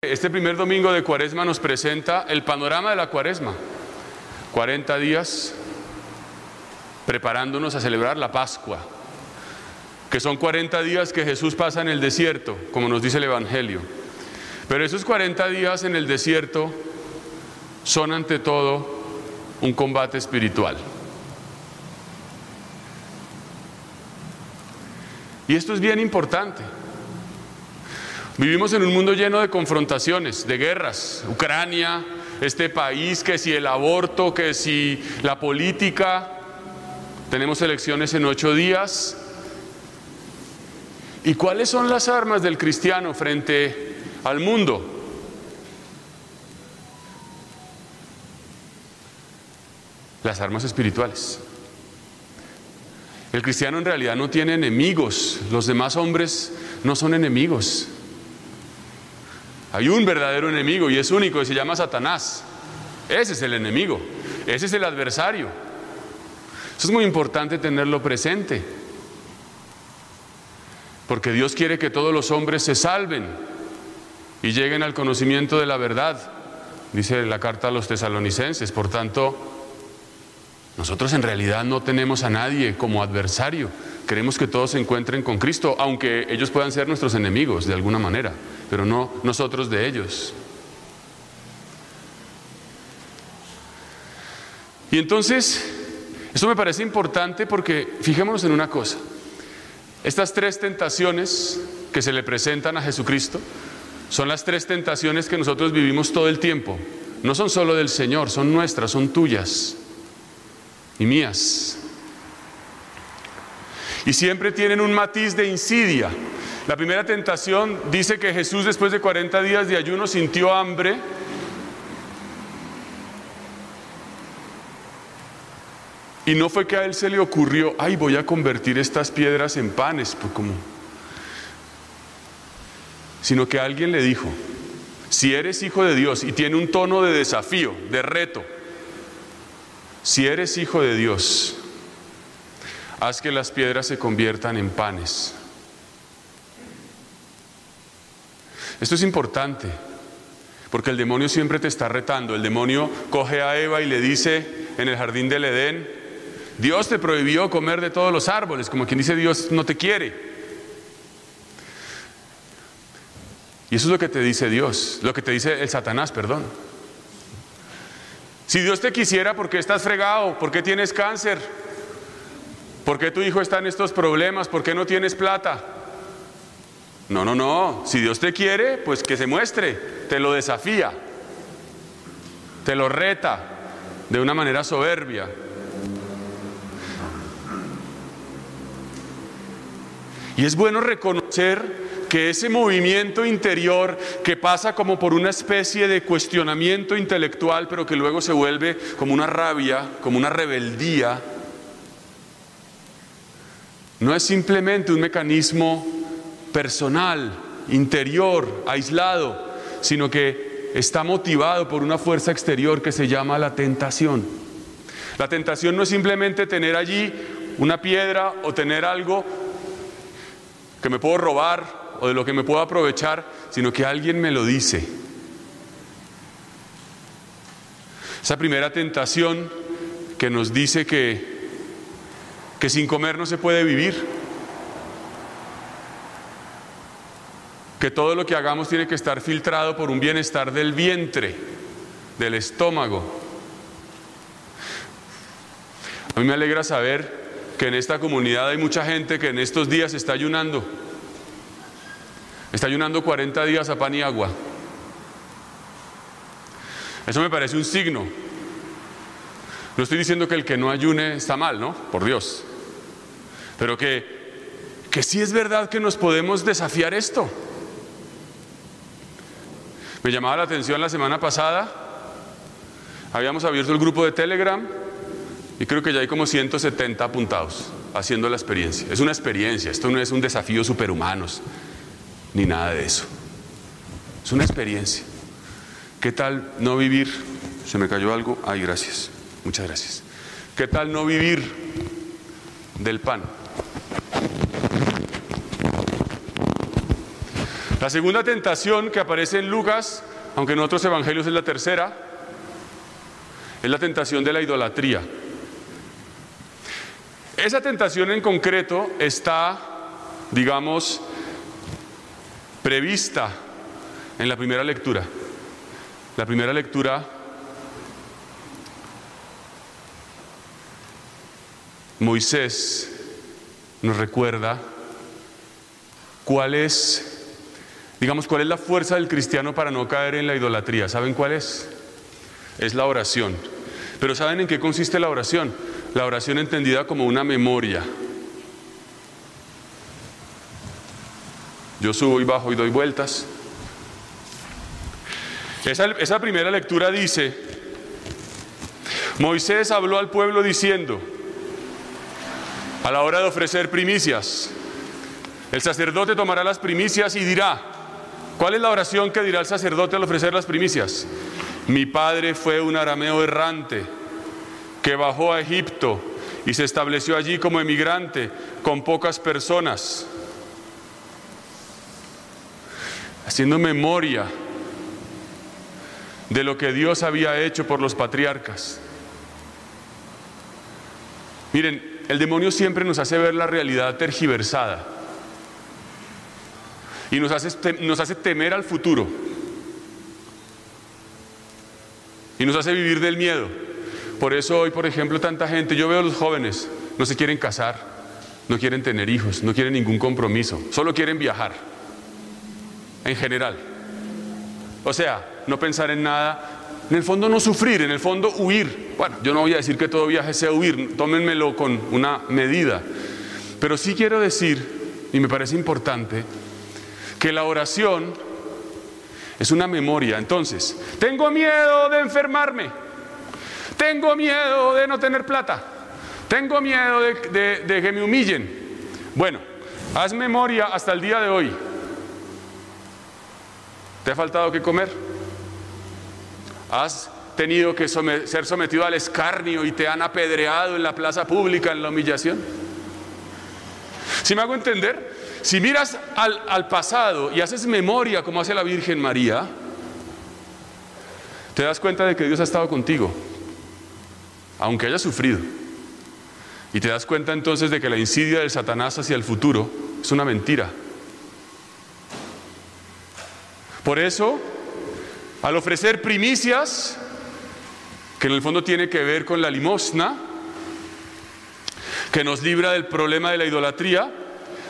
Este primer domingo de Cuaresma nos presenta el panorama de la Cuaresma. 40 días preparándonos a celebrar la Pascua, que son 40 días que Jesús pasa en el desierto, como nos dice el Evangelio. Pero esos 40 días en el desierto son ante todo un combate espiritual. Y esto es bien importante. Vivimos en un mundo lleno de confrontaciones, de guerras. Ucrania, este país, que si el aborto, que si la política. Tenemos elecciones en 8 días. ¿Y cuáles son las armas del cristiano frente al mundo? Las armas espirituales. El cristiano en realidad no tiene enemigos. Los demás hombres no son enemigos. Hay un verdadero enemigo y es único y se llama Satanás. Ese es el enemigo, ese es el adversario. Eso es muy importante tenerlo presente, porque Dios quiere que todos los hombres se salven y lleguen al conocimiento de la verdad, dice la carta a los tesalonicenses. Por tanto, nosotros en realidad no tenemos a nadie como adversario. Queremos que todos se encuentren con Cristo, aunque ellos puedan ser nuestros enemigos de alguna manera, pero no nosotros de ellos. Y entonces, esto me parece importante porque fijémonos en una cosa. Estas 3 tentaciones que se le presentan a Jesucristo son las 3 tentaciones que nosotros vivimos todo el tiempo. No son solo del Señor, son nuestras, son tuyas y mías. Y siempre tienen un matiz de insidia. La primera tentación dice que Jesús, después de 40 días de ayuno, sintió hambre. Y no fue que a él se le ocurrió, ay, voy a convertir estas piedras en panes, pues como, sino que alguien le dijo, si eres hijo de Dios, y tiene un tono de desafío, de reto, si eres hijo de Dios, haz que las piedras se conviertan en panes. Esto es importante, porque el demonio siempre te está retando. El demonio coge a Eva y le dice en el jardín del Edén, Dios te prohibió comer de todos los árboles, como quien dice Dios no te quiere. Y eso es lo que te dice Dios, lo que te dice el Satanás, perdón. Si Dios te quisiera, ¿por qué estás fregado? ¿Por qué tienes cáncer? ¿Por qué tu hijo está en estos problemas? ¿Por qué no tienes plata? No. Si Dios te quiere, pues que se muestre. Te lo desafía. Te lo reta de una manera soberbia. Y es bueno reconocer que ese movimiento interior que pasa como por una especie de cuestionamiento intelectual, pero que luego se vuelve como una rabia, como una rebeldía, no es simplemente un mecanismo personal, interior, aislado, sino que está motivado por una fuerza exterior que se llama la tentación. La tentación no es simplemente tener allí una piedra o tener algo que me puedo robar o de lo que me puedo aprovechar, sino que alguien me lo dice. Esa primera tentación que nos dice que sin comer no se puede vivir, que todo lo que hagamos tiene que estar filtrado por un bienestar del vientre, del estómago. A mí me alegra saber que en esta comunidad hay mucha gente que en estos días está ayunando 40 días a pan y agua. Eso me parece un signo. No estoy diciendo que el que no ayune está mal, ¿no? Por Dios. Pero que sí es verdad que nos podemos desafiar esto. Me llamaba la atención la semana pasada, habíamos abierto el grupo de Telegram y creo que ya hay como 170 apuntados haciendo la experiencia. Es una experiencia, esto no es un desafío superhumanos, ni nada de eso. Es una experiencia. ¿Qué tal no vivir? ¿Se me cayó algo? Ay, gracias. Muchas gracias. ¿Qué tal no vivir del pan? La segunda tentación que aparece en Lucas, aunque en otros evangelios es la tercera, es la tentación de la idolatría. Esa tentación en concreto está, digamos, prevista en la primera lectura. La primera lectura Moisés nos recuerda cuál es, digamos, cuál es la fuerza del cristiano para no caer en la idolatría. ¿Saben cuál es? Es la oración. Pero ¿saben en qué consiste la oración? La oración entendida como una memoria. Yo subo y bajo y doy vueltas. Esa primera lectura dice: Moisés habló al pueblo diciendo, a la hora de ofrecer primicias, el sacerdote tomará las primicias y dirá, ¿cuál es la oración que dirá el sacerdote al ofrecer las primicias? Mi padre fue un arameo errante que bajó a Egipto y se estableció allí como emigrante con pocas personas, haciendo memoria de lo que Dios había hecho por los patriarcas. Miren, el demonio siempre nos hace ver la realidad tergiversada y nos hace temer al futuro y nos hace vivir del miedo. Por eso hoy, por ejemplo, tanta gente, yo veo a los jóvenes, no se quieren casar, no quieren tener hijos, no quieren ningún compromiso, solo quieren viajar, en general. O sea, no pensar en nada, en el fondo no sufrir, en el fondo huir. Bueno, yo no voy a decir que todo viaje sea huir, tómenmelo con una medida. Pero sí quiero decir, y me parece importante, que la oración es una memoria. Entonces, tengo miedo de enfermarme, tengo miedo de no tener plata, tengo miedo de que me humillen. Bueno, haz memoria hasta el día de hoy. ¿Te ha faltado qué comer? ¿Has tenido que ser sometido al escarnio y te han apedreado en la plaza pública en la humillación? ¿Sí me hago entender? Si miras al pasado y haces memoria como hace la Virgen María, te das cuenta de que Dios ha estado contigo, aunque hayas sufrido. Y te das cuenta entonces de que la insidia del Satanás hacia el futuro es una mentira. Por eso, al ofrecer primicias, que en el fondo tiene que ver con la limosna, que nos libra del problema de la idolatría,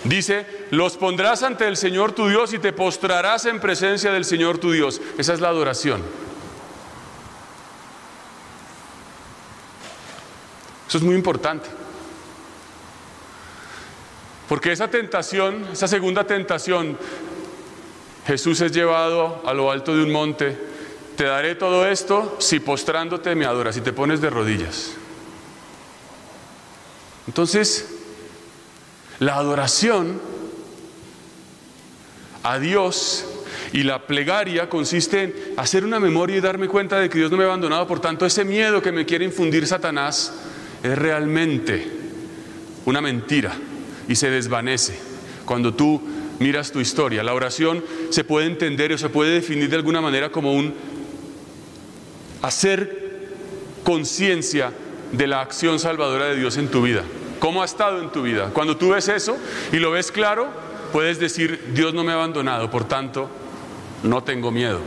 dice, los pondrás ante el Señor tu Dios y te postrarás en presencia del Señor tu Dios. Esa es la adoración. Eso es muy importante. Porque esa tentación, esa segunda tentación, Jesús es llevado a lo alto de un monte. Te daré todo esto si postrándote me adoras, si te pones de rodillas. Entonces, la adoración a Dios y la plegaria consiste en hacer una memoria y darme cuenta de que Dios no me ha abandonado. Por tanto, ese miedo que me quiere infundir Satanás es realmente una mentira y se desvanece cuando tú miras tu historia. La oración se puede entender o se puede definir de alguna manera como un hacer conciencia de la acción salvadora de Dios en tu vida. ¿Cómo ha estado en tu vida? Cuando tú ves eso y lo ves claro, puedes decir, Dios no me ha abandonado, por tanto, no tengo miedo.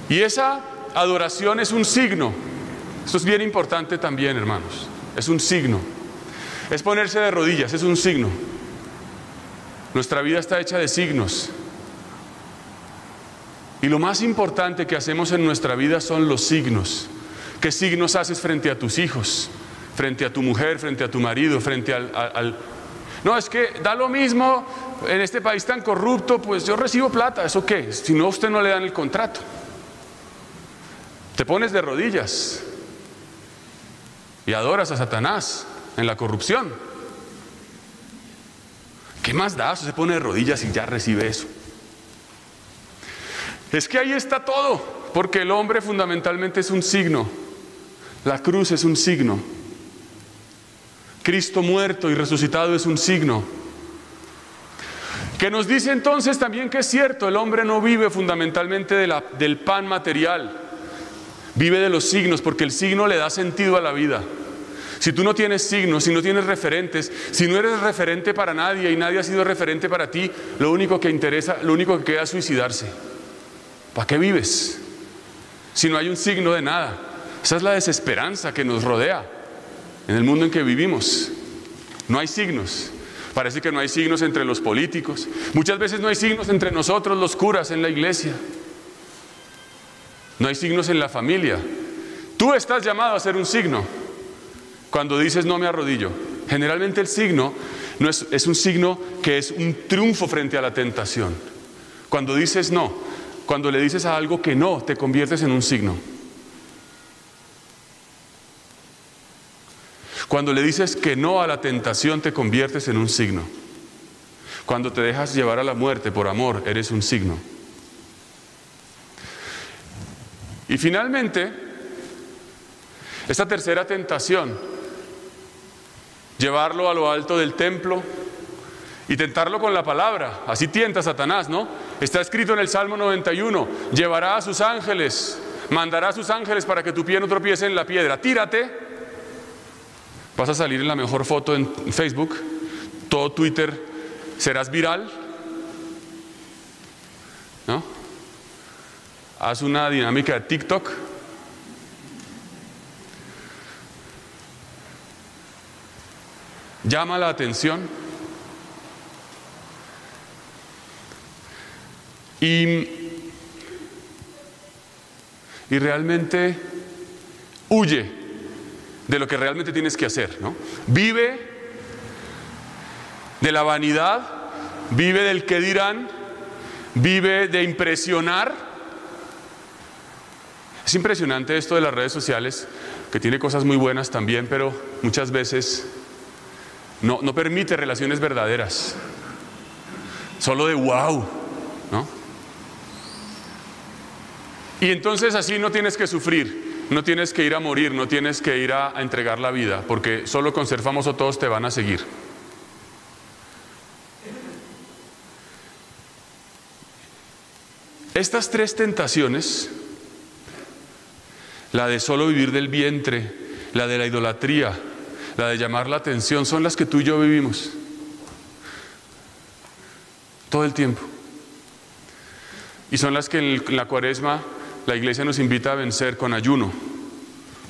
Y esa adoración es un signo. Esto es bien importante también, hermanos. Es un signo. Es ponerse de rodillas, es un signo. Nuestra vida está hecha de signos. Y lo más importante que hacemos en nuestra vida son los signos. ¿Qué signos haces frente a tus hijos? Frente a tu mujer, frente a tu marido, frente al... No, es que da lo mismo en este país tan corrupto, pues yo recibo plata, ¿eso qué? Si no, a usted no le dan el contrato. Te pones de rodillas y adoras a Satanás en la corrupción. ¿Qué más da? Se pone de rodillas y ya recibe eso. Es que ahí está todo, porque el hombre fundamentalmente es un signo. La cruz es un signo. Cristo muerto y resucitado es un signo. Que nos dice entonces también que es cierto, el hombre no vive fundamentalmente del pan material, vive de los signos, porque el signo le da sentido a la vida. Si tú no tienes signos, si no tienes referentes, si no eres referente para nadie y nadie ha sido referente para ti, lo único que interesa, lo único que queda es suicidarse. ¿Para qué vives? Si no hay un signo de nada. Esa es la desesperanza que nos rodea en el mundo en que vivimos. No hay signos. Parece que no hay signos entre los políticos. Muchas veces no hay signos entre nosotros, los curas, en la iglesia. No hay signos en la familia. Tú estás llamado a ser un signo. Cuando dices no me arrodillo, generalmente el signo no es un signo que es un triunfo frente a la tentación. Cuando dices no, cuando le dices a algo que no, te conviertes en un signo. Cuando le dices que no a la tentación, te conviertes en un signo. Cuando te dejas llevar a la muerte por amor, eres un signo. Y finalmente, esta tercera tentación, llevarlo a lo alto del templo y tentarlo con la palabra. Así tienta Satanás, ¿no? Está escrito en el Salmo 91, llevará a sus ángeles, mandará a sus ángeles para que tu pie no tropiece en la piedra. Tírate, vas a salir en la mejor foto en Facebook, todo Twitter, serás viral, ¿no? Haz una dinámica de TikTok. Llama la atención y realmente huye de lo que realmente tienes que hacer, ¿no? Vive de la vanidad, vive del qué dirán, vive de impresionar. Es impresionante esto de las redes sociales, que tiene cosas muy buenas también, pero muchas veces no permite relaciones verdaderas, solo de wow, ¿no? Y entonces así no tienes que sufrir, no tienes que ir a morir, no tienes que ir a entregar la vida, porque solo con ser famoso todos te van a seguir. Estas tres tentaciones, la de solo vivir del vientre, la de la idolatría, la de llamar la atención, son las que tú y yo vivimos todo el tiempo. Y son las que en la Cuaresma la iglesia nos invita a vencer con ayuno,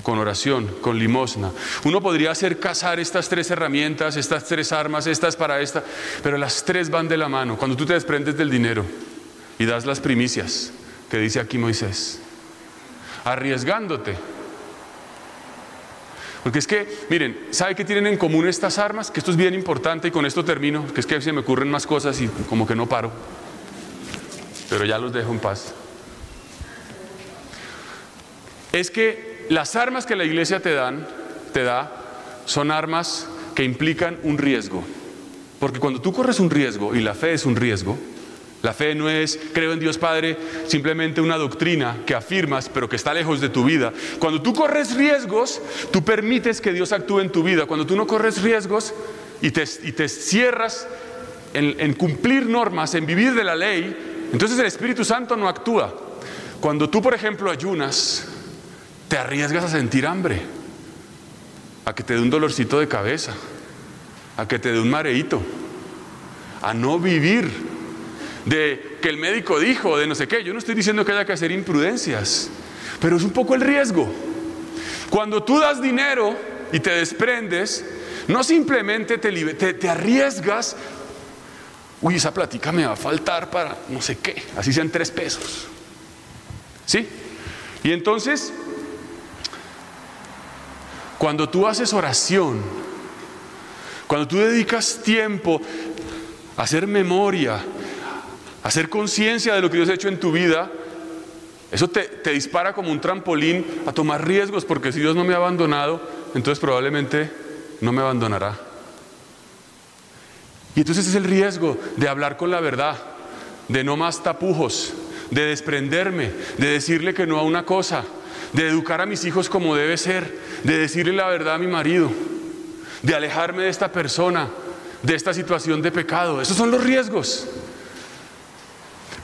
con oración, con limosna. Uno podría hacer cazar estas tres herramientas, estas tres armas, estas para esta, pero las tres van de la mano. Cuando tú te desprendes del dinero y das las primicias, que dice aquí Moisés, arriesgándote. Porque es que, miren, ¿sabe qué tienen en común estas armas? Que esto es bien importante y con esto termino, que es que se me ocurren más cosas y como que no paro. Pero ya los dejo en paz. Es que las armas que la iglesia te da, son armas que implican un riesgo. Porque cuando tú corres un riesgo, y la fe es un riesgo, la fe no es creo en Dios Padre, simplemente una doctrina que afirmas pero que está lejos de tu vida. Cuando tú corres riesgos, tú permites que Dios actúe en tu vida. Cuando tú no corres riesgos y te cierras en cumplir normas, en vivir de la ley, entonces el Espíritu Santo no actúa. Cuando tú, por ejemplo, ayunas, te arriesgas a sentir hambre, a que te dé un dolorcito de cabeza, a que te dé un mareíto, a no vivir de que el médico dijo, de no sé qué. Yo no estoy diciendo que haya que hacer imprudencias, pero es un poco el riesgo. Cuando tú das dinero y te desprendes, no simplemente te arriesgas, uy, esa platica me va a faltar para no sé qué, así sean 3 pesos. ¿Sí? Y entonces, cuando tú haces oración, cuando tú dedicas tiempo a hacer memoria, a hacer conciencia de lo que Dios ha hecho en tu vida, eso te dispara como un trampolín a tomar riesgos, porque si Dios no me ha abandonado, entonces probablemente no me abandonará. Y entonces es el riesgo de hablar con la verdad, de no más tapujos, de desprenderme, de decirle que no a una cosa, de educar a mis hijos como debe ser, de decirle la verdad a mi marido, de alejarme de esta persona, de esta situación de pecado. Esos son los riesgos.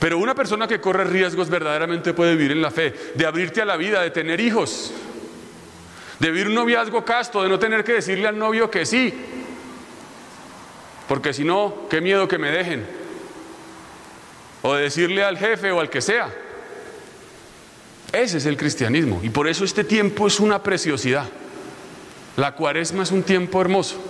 Pero una persona que corre riesgos verdaderamente puede vivir en la fe, de abrirte a la vida, de tener hijos, de vivir un noviazgo casto, de no tener que decirle al novio que sí, porque si no, qué miedo que me dejen, o de decirle al jefe o al que sea. Ese es el cristianismo, y por eso este tiempo es una preciosidad. La Cuaresma es un tiempo hermoso,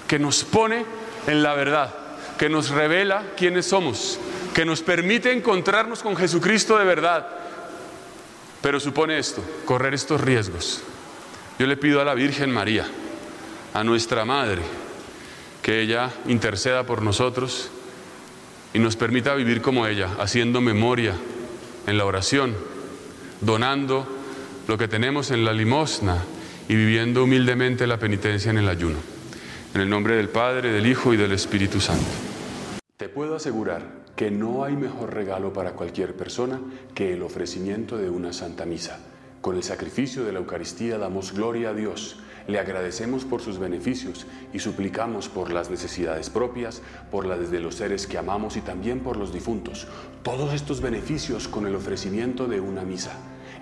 que nos pone en la verdad, que nos revela quiénes somos, que nos permite encontrarnos con Jesucristo de verdad, pero supone esto, correr estos riesgos. Yo le pido a la Virgen María, a nuestra Madre, que ella interceda por nosotros y nos permita vivir como ella, haciendo memoria en la oración, donando lo que tenemos en la limosna y viviendo humildemente la penitencia en el ayuno. En el nombre del Padre, del Hijo y del Espíritu Santo. Te puedo asegurar que no hay mejor regalo para cualquier persona que el ofrecimiento de una Santa Misa. Con el sacrificio de la Eucaristía damos gloria a Dios, le agradecemos por sus beneficios y suplicamos por las necesidades propias, por las de los seres que amamos y también por los difuntos. Todos estos beneficios con el ofrecimiento de una misa.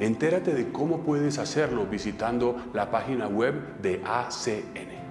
Entérate de cómo puedes hacerlo visitando la página web de ACN.